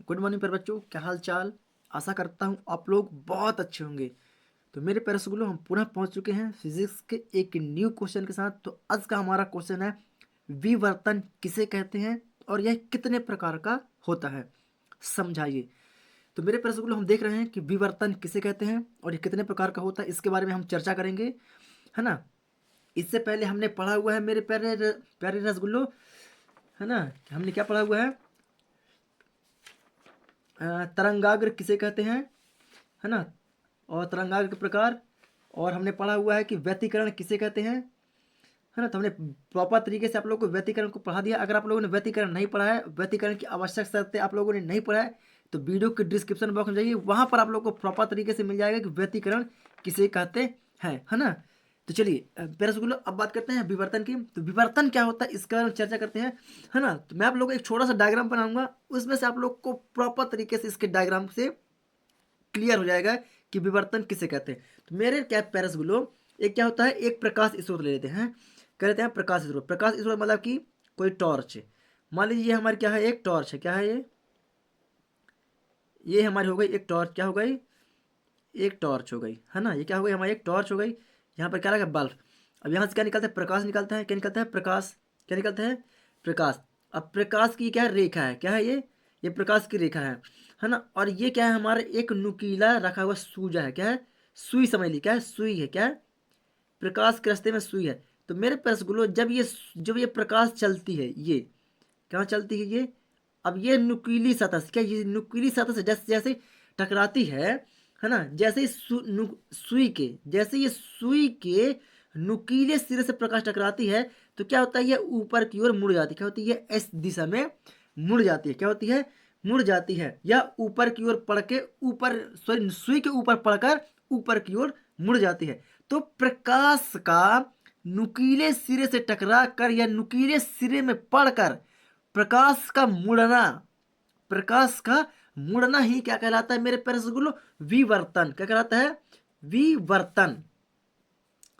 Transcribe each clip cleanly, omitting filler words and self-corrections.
Good morning प्यारे बच्चों, क्या हाल चाल। आशा करता हूँ आप लोग बहुत अच्छे होंगे। तो मेरे प्यारे स्कूलों, हम पुनः पहुँच चुके हैं फिजिक्स के एक न्यू क्वेश्चन के साथ। तो आज का हमारा क्वेश्चन है, विवर्तन किसे कहते हैं और यह कितने प्रकार का होता है, समझाइए। तो मेरे प्यारे स्कूलों, हम देख रहे हैं कि विवर्तन किसे कहते हैं और ये कितने प्रकार का होता है, इसके बारे में हम चर्चा करेंगे, है ना। इससे पहले हमने पढ़ा हुआ है मेरे प्यारे प्यारे रसगुल्लो, है ना। हमने क्या पढ़ा हुआ है, तरंगाग्र किसे कहते हैं, है ना, और तरंगाग्र के प्रकार। और हमने पढ़ा हुआ है कि व्यतिकरण किसे कहते हैं, है ना। तो हमने प्रॉपर तरीके से आप लोगों को व्यतिकरण को पढ़ा दिया। अगर आप लोगों ने व्यतिकरण नहीं पढ़ा है, व्यतिकरण की आवश्यक शर्तें आप लोगों ने नहीं पढ़ा है, तो वीडियो के डिस्क्रिप्शन बॉक्स में जाइए, वहां पर आप लोगों को प्रॉपर तरीके से मिल जाएगा कि व्यतिकरण किसे कहते हैं, है ना। तो चलिए प्यारे स्कूलों, अब बात करते हैं विवर्तन की। तो विवर्तन क्या होता है, इसके बारे में चर्चा करते हैं, है ना। तो मैं आप लोगों को एक छोटा सा डायग्राम बनाऊंगा, उसमें से आप लोग को प्रॉपर तरीके से इसके डायग्राम से क्लियर हो जाएगा कि विवर्तन किसे कहते हैं। तो मेरे क्या पैरस गुलो, एक क्या होता है, एक प्रकाश स्रोत ले लेते हैं, कह लेते हैं प्रकाश स्रोत। प्रकाश स्रोत मतलब कि कोई टॉर्च, मान लीजिए ये हमारी क्या है, एक टॉर्च है। क्या है ये हमारी हो गई एक टॉर्च। क्या हो गई, एक टॉर्च हो गई, है ना। ये क्या हो गई, हमारी एक टॉर्च हो गई। यहाँ पर क्या लगा, बल्ब। अब यहाँ से क्या निकलता है, प्रकाश निकलता है। क्या निकलता है, प्रकाश। क्या निकलता है, प्रकाश। अब प्रकाश की क्या रेखा है, क्या है ये प्रकाश की रेखा है ना। और ये क्या है, हमारा एक नुकीला रखा हुआ सूजा है। क्या है, सुई समझ ली, क्या है, सुई है। क्या है, प्रकाश के रास्ते में सुई है। तो मेरे पास गुलो, जब ये प्रकाश चलती है, ये कहाँ चलती है ये, अब ये नुकीली सतह से, क्या ये नुकीली सतह से जैसे जैसे टकराती है ना। जैसे ही सुई के, जैसे ये सुई के नुकीले सिरे से प्रकाश टकराती है, तो क्या होता है, ये ऊपर की ओर मुड़ जाती है। क्या होती है, इस दिशा में मुड़ जाती है। क्या होती है, मुड़ जाती है, या ऊपर की ओर पड़ के, ऊपर सॉरी सुई के ऊपर पड़कर ऊपर की ओर मुड़ जाती है। तो प्रकाश का नुकीले सिरे से टकरा कर या नुकीले सिरे में पड़कर प्रकाश का मुड़ना, प्रकाश का मुड़ना ही क्या कहलाता है मेरे प्यारे रसगुल्लो, विवर्तन। क्या कहलाता है, विवर्तन।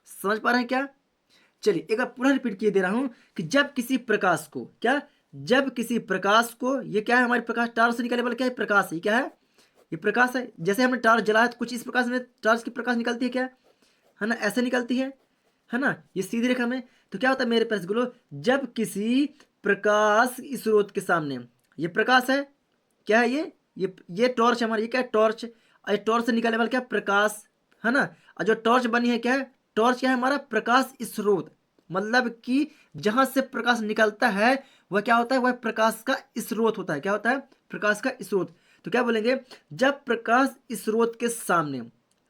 समझ पा रहे हैं क्या। चलिए एक बार पुनः रिपीट किए दे रहा हूं कि जब किसी प्रकाश को, क्या, जब किसी प्रकाश को, ये क्या है, हमारे प्रकाश टार से निकलने वाला क्या है, प्रकाश है। क्या है, ये प्रकाश है। जैसे हमने टार्च जलाया तो कुछ इस प्रकाश में टार्च की प्रकाश निकलती है, क्या है ना, ऐसे निकलती है ना, ये सीधी रेखा में। तो क्या होता है मेरे पास गुलो, जब किसी प्रकाश स्रोत के सामने, ये प्रकाश है, क्या है ये टॉर्च है हमारी। ये क्या है, टॉर्च। और टॉर्च से निकलने वाला क्या, प्रकाश, है ना। और जो टॉर्च बनी है, क्या है, टॉर्च क्या है, हमारा प्रकाश स्रोत। मतलब कि जहां से प्रकाश निकलता है वह क्या होता है, वह प्रकाश का स्रोत होता है। क्या होता है, प्रकाश का स्रोत। तो क्या बोलेंगे, जब प्रकाश स्रोत के सामने,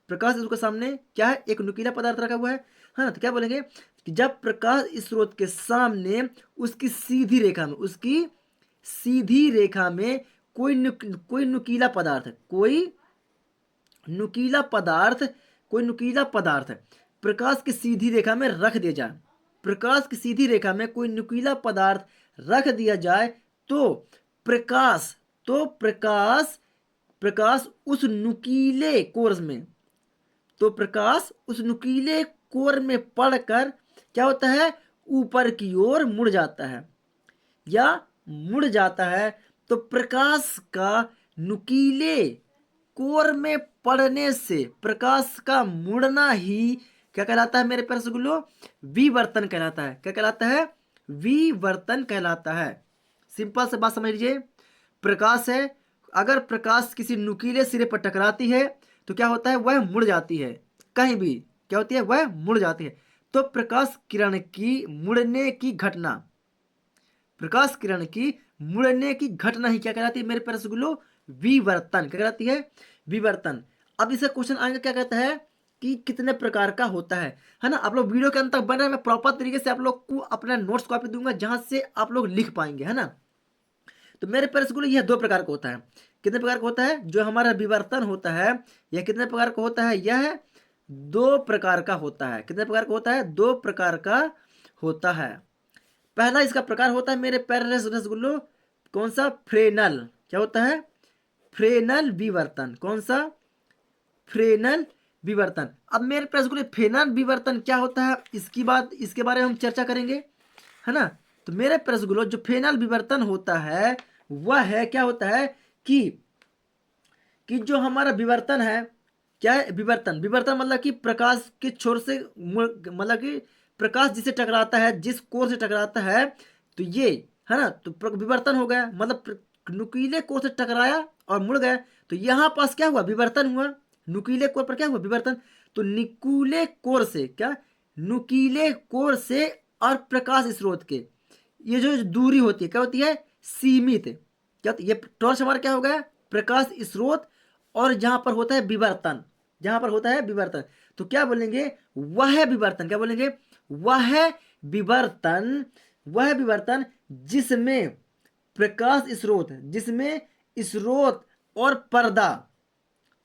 प्रकाश स्रोत के सामने क्या है, एक नुकीला पदार्थ रखा हुआ है ना। तो क्या बोलेंगे कि जब प्रकाश स्रोत के सामने उसकी सीधी रेखा में, उसकी सीधी रेखा में कोई नुकीला पदार्थ है, नुकीला पदार्थ कोई नुकीला पदार्थ प्रकाश की सीधी रेखा में रख दिया जाए, प्रकाश की सीधी रेखा में कोई नुकीला पदार्थ रख दिया जाए, तो प्रकाश तो प्रकाश प्रकाश उस नुकीले कोर में, तो प्रकाश उस नुकीले कोर में पड़कर क्या होता है, ऊपर की ओर मुड़ जाता है या मुड़ जाता है। तो प्रकाश का नुकीले कोर में पड़ने से प्रकाश का मुड़ना ही क्या कहलाता है मेरे प्यारे रसगुल्लो, विवर्तन कहलाता है। क्या कहलाता है, विवर्तन कहलाता है। सिंपल से बात समझ लीजिए, प्रकाश है, अगर प्रकाश किसी नुकीले सिरे पर टकराती है तो क्या होता है, वह मुड़ जाती है। कहीं भी क्या होती है, वह मुड़ जाती है। तो प्रकाश किरण की मुड़ने की घटना, प्रकाश किरण की मुड़ने की घटना ही क्या कहलाती है मेरे प्यारे रसगुल्लो, विवर्तन। क्या कहलाती है, विवर्तन। अब इसका क्वेश्चन आएगा, क्या कहता है कि कितने प्रकार का होता है ना। आप लोग वीडियो के अंत तक बन रहे हैं, मैं प्रॉपर तरीके से आप लोग को अपना नोट्स कॉपी दूंगा जहां से आप लोग लिख पाएंगे, है ना। तो मेरे प्यारे रसगुल्लो, यह दो प्रकार का होता है। कितने प्रकार का होता है, जो हमारा विवर्तन होता है यह कितने प्रकार का होता है, यह दो प्रकार का होता है। कितने प्रकार का होता है, दो प्रकार का होता है। पहला इसका प्रकार होता है मेरे प्यारे रसगुल्लो, कौन सा, फ्रेनल। क्या होता है, फ्रेनल विवर्तन। कौन सा, फ्रेनल विवर्तन। अब मेरे प्यारे रसगुल्लो, फ्रेनल विवर्तन क्या होता है, इसके बारे में हम चर्चा करेंगे, है ना। तो मेरे प्यारे रसगुल्लो, जो फ्रेनल विवर्तन होता है वह है, क्या होता है कि जो हमारा विवर्तन है, क्या है विवर्तन? विवर्तन मतलब कि प्रकाश के छोर से मतलब कि प्रकाश जिसे टकराता है, जिस कोर से टकराता है, तो ये है ना, तो विवर्तन हो गया। मतलब नुकीले कोर से टकराया और मुड़ गया, तो यहाँ पास क्या हुआ? विवर्तन हुआ। नुकीले कोर पर क्या हुआ? विवर्तन। तो नुकीले कोर से क्या? नुकीले कोर से और प्रकाश स्रोत के ये जो दूरी होती है क्या होती है? सीमित। क्या ये टॉर्च हमारा क्या हो गया? प्रकाश स्रोत। और जहां पर होता है विवर्तन, जहां पर होता है विवर्तन, तो क्या बोलेंगे? वह विवर्तन। क्या बोलेंगे? वह विवर्तन। वह विवर्तन जिसमें प्रकाश स्रोत, जिसमें स्रोत और पर्दा,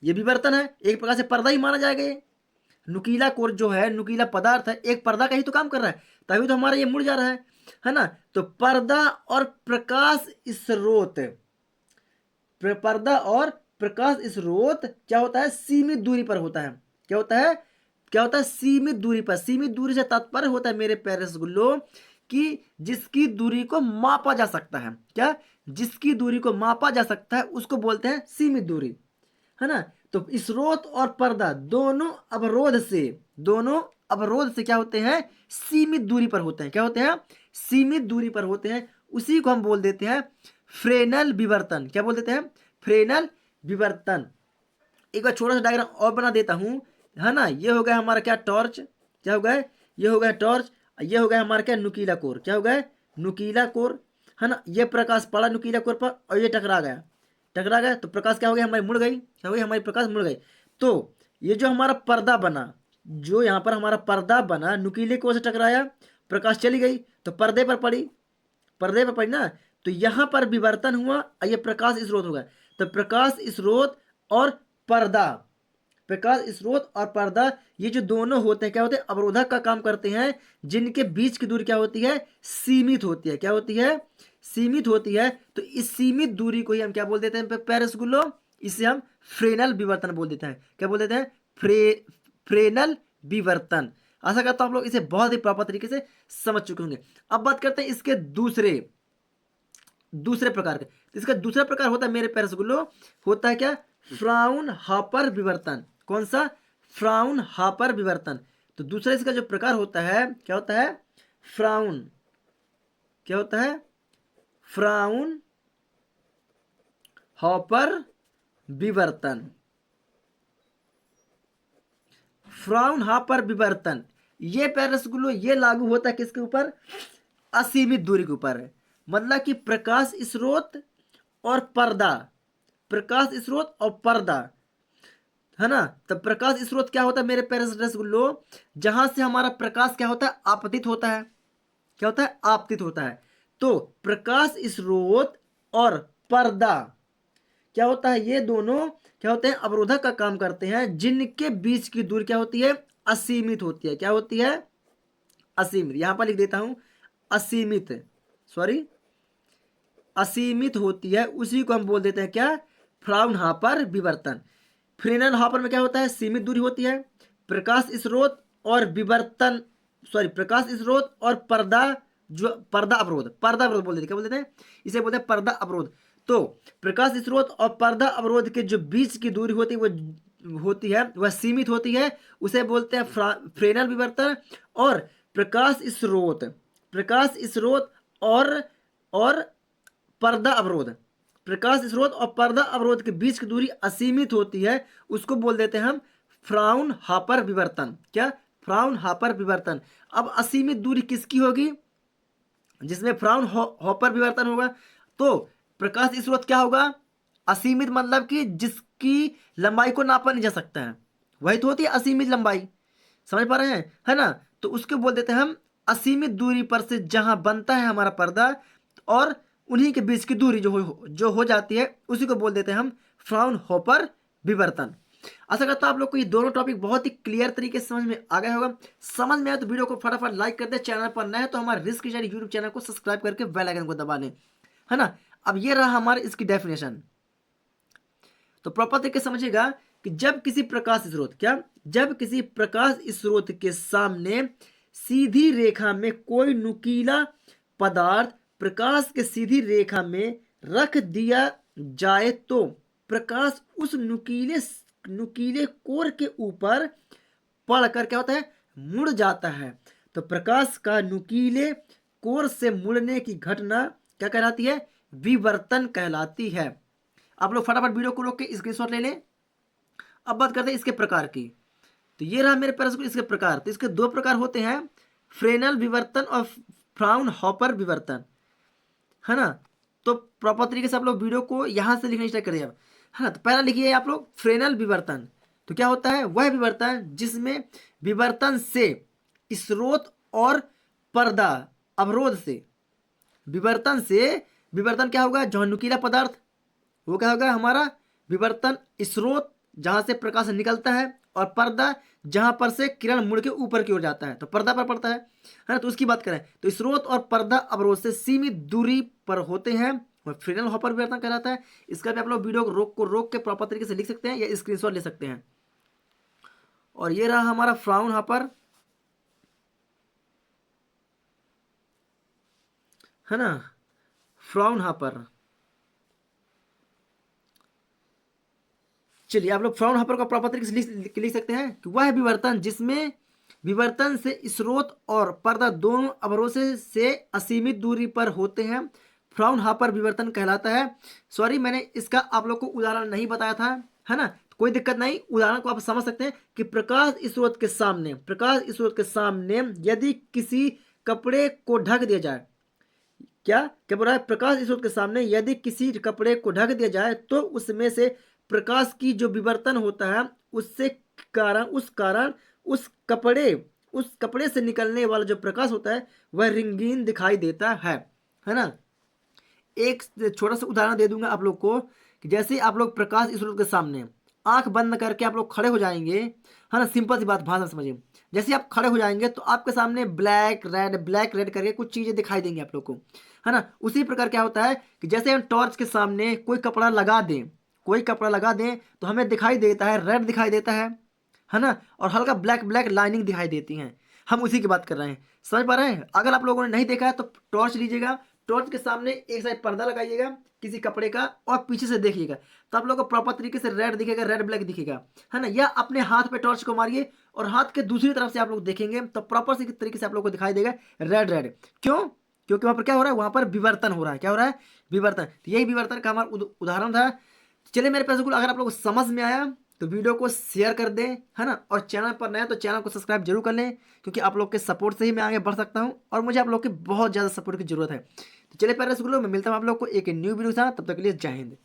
ये विवर्तन है। एक प्रकार से पर्दा ही माना जाएगा ये। नुकीला कोर जो है, नुकीला पदार्थ है, एक पर्दा का ही तो काम कर रहा है, तभी तो हमारा ये मुड़ जा रहा है ना। तो पर्दा और प्रकाश स्रोत, पर्दा और प्रकाश स्रोत क्या होता है? सीमित दूरी पर होता है। क्या होता है? क्या होता है? सीमित दूरी पर। सीमित दूरी से तात्पर्य होता है मेरे प्यारे रसगुल्लो कि जिसकी दूरी को मापा जा सकता है। क्या? जिसकी दूरी को मापा जा सकता है उसको बोलते हैं सीमित दूरी, है ना। तो स्रोत और पर्दा दोनों अवरोध से, दोनों अवरोध से क्या होते हैं? सीमित दूरी पर होते हैं। क्या होते हैं? सीमित दूरी पर होते हैं। उसी को हम बोल देते हैं फ्रेनल विवर्तन। क्या बोल देते हैं? फ्रेनल विवर्तन। एक बार छोटा सा डायग्राम और बना देता हूं, है ना। ये हो गया हमारा क्या? टॉर्च। क्या हो गया? ये हो गया टॉर्च। ये हो गया हमारा क्या? नुकीला कोर। क्या हो गया? नुकीला कोर, है ना। ये प्रकाश पड़ा नुकीला कोर पर और ये टकरा गया, टकरा गया, तो प्रकाश क्या हो गया? हमारी मुड़ गई। क्या हो गई? हमारी प्रकाश मुड़ गई। तो ये जो हमारा पर्दा बना, जो यहाँ पर हमारा पर्दा बना, नुकीले कोर से टकराया, प्रकाश चली गई, तो पर्दे पर पड़ी, पर्दे पर पड़ी ना। तो यहाँ पर विवर्तन हुआ और ये प्रकाश स्रोत हो गया। तो प्रकाश स्रोत और पर्दा, प्रकाश स्रोत और पर्दा, ये जो दोनों होते हैं क्या होते हैं? अवरोधक का काम करते हैं, जिनके बीच की दूरी क्या होती है? सीमित होती है। क्या होती है? सीमित होती है। तो इस सीमित दूरी को ही हम क्या बोल देते हैं प्यारे रसगुल्लो? इसे हम फ्रेनल विवर्तन बोल देते हैं। क्या बोल देते हैं? फ्रेनल विवर्तन। आशा करता हूं आप लोग इसे बहुत ही प्रॉपर तरीके से समझ चुके होंगे। अब बात करते हैं इसके दूसरे प्रकार के। इसका दूसरा प्रकार होता है मेरे प्यारे रसगुल्लो, होता है क्या? फ्राउनहोफर विवर्तन। कौन सा? फ्राउनहोफर विवर्तन। तो दूसरा इसका जो प्रकार होता है क्या होता है? फ्राउन, क्या होता है? फ्राउनहोफर विवर्तन। फ्राउनहोफर विवर्तन ये प्यारे रसगुल्लो ये लागू होता है किसके ऊपर? असीमित दूरी के ऊपर है। मतलब कि प्रकाश स्रोत और पर्दा, प्रकाश स्रोत और पर्दा, है ना। तब प्रकाश स्रोत क्या होता है मेरे प्यारे रसगुल्लो? जहां से हमारा प्रकाश क्या होता है? आपतित होता है। क्या होता है? आपतित होता है। तो प्रकाश स्रोत और पर्दा क्या होता है? ये दोनों क्या होते हैं? अवरोधक का काम करते हैं, जिनके बीच की दूरी क्या होती है? असीमित होती है। क्या होती है? असीमित। यहां पर लिख देता हूं असीमित, सॉरी, असीमित होती है। उसी को हम बोल देते हैं क्या? फ्राउनहोफर विवर्तन। फ्रेनलहोफर में क्या होता है? सीमित दूरी होती है। प्रकाश स्रोत और विवर्तन, सॉरी, प्रकाश स्रोत और पर्दा, जो पर्दा अवरोध, पर्दा अवरोध बोल देते हैं। क्या बोल देते हैं? इसे बोलते हैं पर्दा अवरोध। तो प्रकाश स्रोत और पर्दा अवरोध के जो बीच की दूरी होती है वो होती है, वह सीमित होती है, उसे बोलते हैं फ्रेनल विवर्तन। और प्रकाश स्रोत, प्रकाश स्रोत और पर्दा अवरोध, प्रकाश स्रोत और पर्दा अवरोध के बीच की दूरी असीमित होती है, उसको बोल देते हैं हम फ्राउनहोफर विवर्तन। क्या? फ्राउनहोफर विवर्तन। अब असीमित दूरी किसकी होगी? जिसमें फ्राउनहोफर विवर्तन होगा। तो प्रकाश स्रोत क्या होगा? असीमित, मतलब कि जिसकी लंबाई को नापा नहीं जा सकता है, वही तो होती है असीमित लंबाई। समझ पा रहे हैं, है ना। तो उसको बोल देते हैं हम असीमित दूरी पर से जहां बनता है हमारा पर्दा और उन्हीं के बीच की दूरी जो हो जाती है, उसी को बोल देते हैं हम फ्राउनहोफर विवर्तन। आशा करता हूं आप लोग को ये दोनों टॉपिक बहुत ही क्लियर तरीके से समझ में आ गया होगा। समझ में आया तो वीडियो को फटाफट लाइक कर दे। चैनल पर नए हैं तो हमारे रिस्क स्टडी यूट्यूब चैनल को सब्सक्राइब करके बेल आइकन को दबा लें, है ना। अब ये रहा हमारे इसकी डेफिनेशन। तो प्रॉपर तरीके समझिएगा कि जब किसी प्रकाश स्रोत, क्या? जब किसी प्रकाश स्रोत के सामने सीधी रेखा में कोई नुकीला पदार्थ प्रकाश के सीधी रेखा में रख दिया जाए तो प्रकाश उस नुकीले नुकीले कोर के ऊपर पड़कर क्या होता है, मुड़ जाता है। तो प्रकाश का नुकीले कोर से मुड़ने की घटना क्या कहलाती है, विवर्तन कहलाती है। आप लोग फटाफट वीडियो को रोक के स्क्रीनशॉट ले लें। अब बात करते हैं इसके प्रकार की। तो ये रहा मेरे पास इसके प्रकार। तो इसके दो प्रकार होते हैं, फ्रेनल विवर्तन और फ्राउनहोफर विवर्तन, है ना। तो प्रॉपर तरीके से आप लोग वीडियो को यहाँ से लिखना स्टार्ट करिए, है ना। तो पहला लिखिए आप लोग फ्रेनल विवर्तन। तो क्या होता है, वह विवर्तन जिसमें विवर्तन से स्रोत और पर्दा अवरोध से, विवर्तन क्या होगा, जो नुकीला पदार्थ वो क्या होगा हमारा विवर्तन स्रोत जहां से प्रकाश निकलता है, और पर्दा जहां पर से किरण मुड़ के ऊपर की ओर जाता है, तो पर्दा पर पड़ता है ना। तो उसकी बात करें तो स्रोत और पर्दा अवरोध से सीमित दूरी पर होते हैं, और फ्रेनल-होफर विवर्तन कहलाता है। इसका भी आप लोग वीडियो को रोक के प्रॉपर तरीके से लिख सकते हैं या स्क्रीनशॉट ले सकते हैं। और ये रहा हमारा फ्राउनहोफर, है ना, फ्राउनहोफर। चलिए आप लोग फ्राउनहोफर का प्रॉपर तरीके से लिख सकते हैं कि वह विवर्तन जिसमें विवर्तन से स्रोत और पर्दा दोनों अवरोध से असीमित दूरी पर होते हैं, फ्राउनहोफर विवर्तन कहलाता है। सॉरी, मैंने इसका आप लोग को उदाहरण नहीं बताया था, है ना। तो कोई दिक्कत नहीं, उदाहरण को आप समझ सकते हैं कि प्रकाश स्रोत के सामने यदि किसी कपड़े को ढक दिया जाए, क्या बोल रहा है, प्रकाश स्रोत के सामने यदि किसी कपड़े को ढक दिया जाए तो उसमें से प्रकाश की जो विवर्तन होता है उससे कारण उस कपड़े से निकलने वाला जो प्रकाश होता है वह रंगीन दिखाई देता है ना। एक छोटा सा उदाहरण दे दूंगा आप लोग को कि जैसे आप लोग प्रकाश स्रोत के सामने आंख बंद करके आप लोग खड़े हो जाएंगे, है ना। सिंपल सी बात, भाषा समझिए। जैसे आप खड़े हो जाएंगे तो आपके सामने ब्लैक रेड करके कुछ चीजें दिखाई देंगी आप लोग को, है ना। उसी प्रकार क्या होता है कि जैसे हम टॉर्च के सामने कोई कपड़ा लगा दें तो हमें दिखाई देता है, रेड दिखाई देता है ना, और हल्का ब्लैक लाइनिंग दिखाई देती हैं। हम उसी की बात कर रहे हैं, समझ पा रहे हैं। अगर आप लोगों ने नहीं देखा है तो टॉर्च लीजिएगा, टॉर्च के सामने एक साइड पर्दा लगाइएगा किसी कपड़े का, और पीछे से देखिएगा तो आप लोगों को प्रॉपर तरीके से रेड दिखेगा, रेड ब्लैक दिखेगा, है ना। या अपने हाथ पे टॉर्च को मारिए और हाथ के दूसरी तरफ से आप लोग देखेंगे तो प्रॉपर तरीके से आप लोग को दिखाई देगा रेड। क्यों? क्योंकि वहां पर क्या हो रहा है, वहां पर विवर्तन हो रहा है। क्या हो रहा है? विवर्तन। तो यही विवर्तन का हमारा उदाहरण था। चलिए मेरे पास अगर आप लोग को समझ में आया तो वीडियो को शेयर कर दें, है ना। और चैनल पर नए तो चैनल को सब्सक्राइब जरूर कर लें, क्योंकि आप लोग के सपोर्ट से ही मैं आगे बढ़ सकता हूं, और मुझे आप लोग की बहुत ज़्यादा सपोर्ट की जरूरत है। तो चलिए पैरा स्कूलों में मिलता हूं आप लोग को एक न्यू वीडियो के साथ। तब तक के लिए जय हिंद।